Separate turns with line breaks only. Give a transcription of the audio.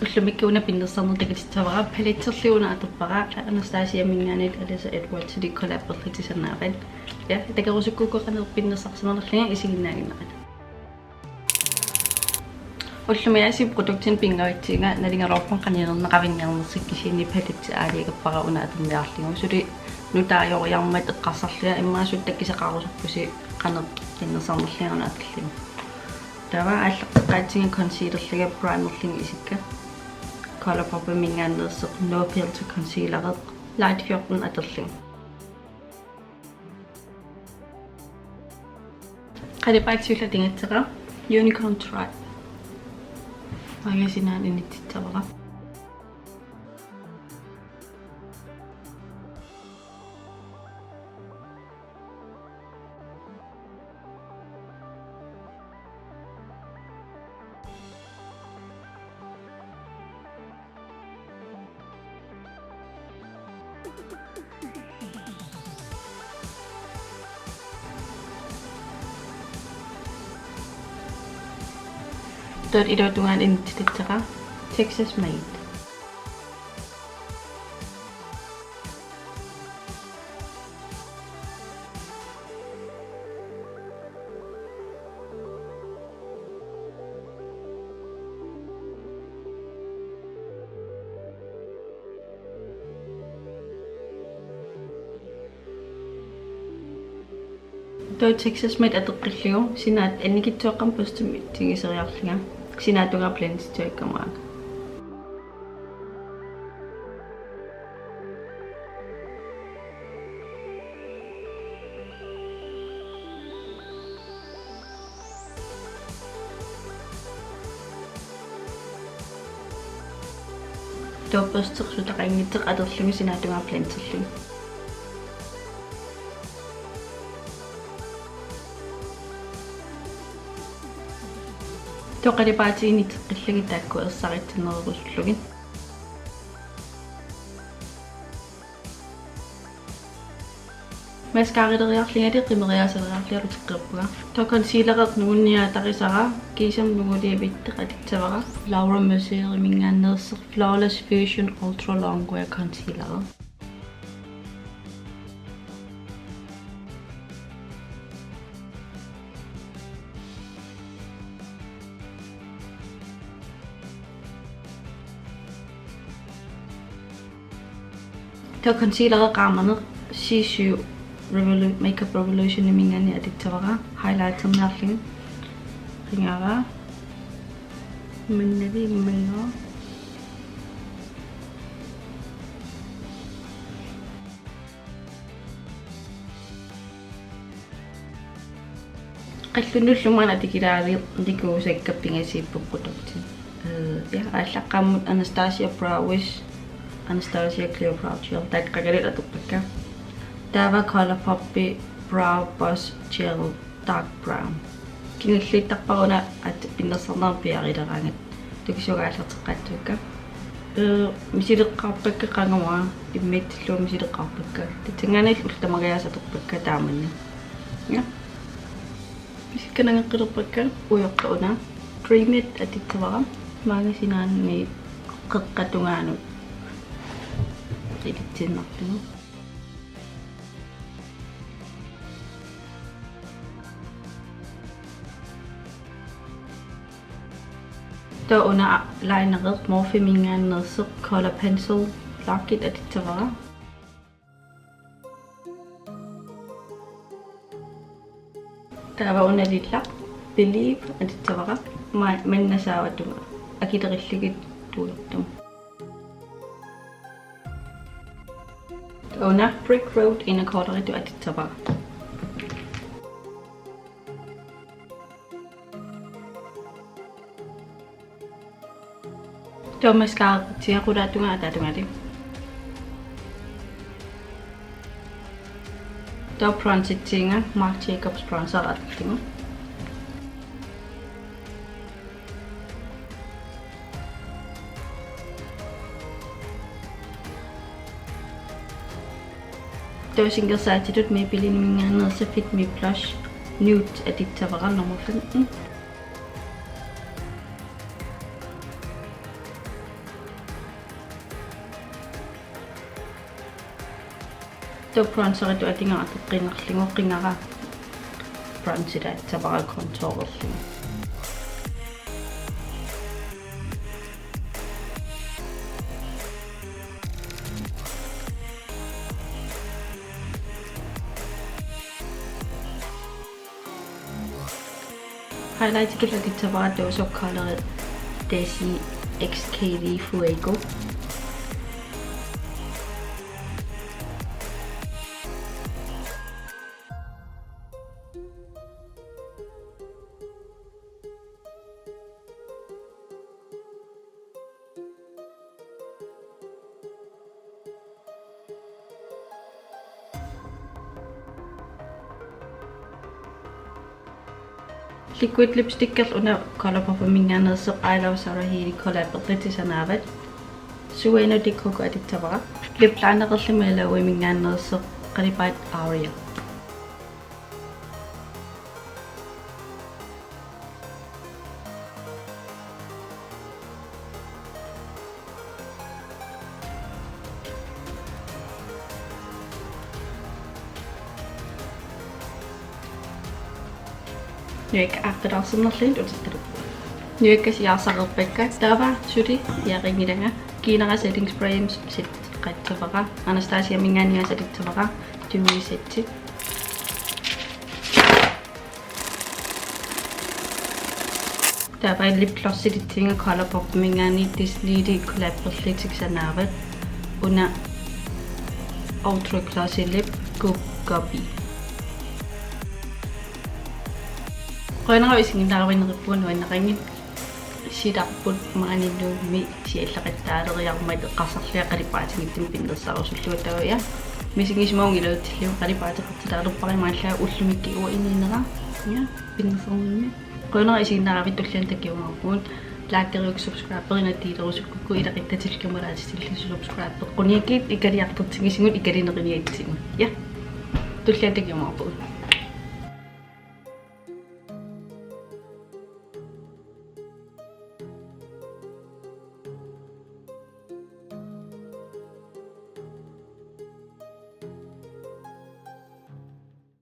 ullumikkuuna pinnerserner takatitavara palitserliuna atupara Anastasia mingaanit ABHxAlyssaEdwards di collaboratisanaaran ja takarusukkuukoqaner pinnersersinerlerlinga isiginnaaginarat ullumiyasi produktin pingaitsinga nalingalorpan qaninerneqavinniarnersikkisiini palitsaaliagappara una atummiarlingu suli nutaajoriarmat eqqarsarlia immaasut takkiseqarusuppusi qaner pinnersernerlinga atallingu tava аллертеққаатсинга concealer-лига primer-линга исикка color pop mingaannerseq no filter concealer light 14 атерлинга qalipaatsiulla tingatsera unicorn tribe magasinaan initsitsavara Dort idotungan initsitsera Texas made Dort Texas made ateqqillugu sinaat annikitsuoqqam postumi tingiseriarlinga sinatunga blends tuikkamraak Toppostersuutaqaingitteq aterlungi sinatunga blenserlungi toqalipaatiini teqqillagi taakku ersarittinererussullugin mascarileriarlingati qimeriasaleriarlialu teqqerpuga to concealereq nugunniaatarisara kiisam nuguliavitteqatitsavara Laura Mercier mingaannerseq flawless fusion ultra long wear concealer to concealer qaamaner C7 makeup revolution mingaani atitsavara highlighter nerling ringara mannavi mango qallunnullumaana tikilaali ndikuusakkapingasiippu produktin ja allaqqaamut Anastasia brow wish Anastasia clear brow gel taqqaqalit atuqqakka tava color poppy brow boss gel dark brown kinillittarparuna at pinnersernerpiarileraangat tukisugaаллертеққатсуукка мисилеққарпакка қангамаа иммиттиллуу мисилеққарпакка титингаанил ултамагаяасаторпакка тааманна я мисикканангеққилерпакка уйоқтауна dream it атиттавара магасинаанни қеққатунгаанут идитсиннартугу то уна лайнерет morphe mingaannerseq color pencil locket atitsavara tava una lilla believe atitsavara mannasaavatunga akiterilligit tuuttum Ona brick road in a quarter to atitsavara to mascara tiaqulaatunga ataatungali to bronzitsinga Marc Jacobs bronzer atallingu to single sided med billigningannerse Fit Me Blush Nude atitsavara nummer 15 То бронзер туатингарату qingerlingoqqingara bronzera тавара контурлу. Highlight tulati тавара досо color ABHxAlyssaEdwards Fuego. Liquid lipstick una color performinganerse eyeliner hili collaborative sueno de coco aditavara lip liner limela weminganerse qalipat aria Nu ik achter als een lint of het erop. Nu ik is jasarupekka. Dava suri yaringidanga. Kinara setting spray sit qattavara. Anastasia mingania sedittavara. Tumi setti. Dava lip gloss sedittinga color pop mingani Disney di collaborative sanavet. Una ultra glossy lip gobi. Qanara isingilaarawin rippuun wanaqangin sidaqput maanilu mi siallaqattaaleриarmat qassarlia qalipaatingittum pinnersarusulluatavia misingismaungilautillu qalipaateqartilaalupparimaallaa ullumikki uwa ininera ja pinnersornimmi qanara isingilaarawit tullian takiumarpuun laakkeriuk subscriberina tiilerusukku ilaqittatillumalaatisillu subscriber quniakkiit ikaliartertingisingut ikalineriniatsingut ja tullian takiumarpuun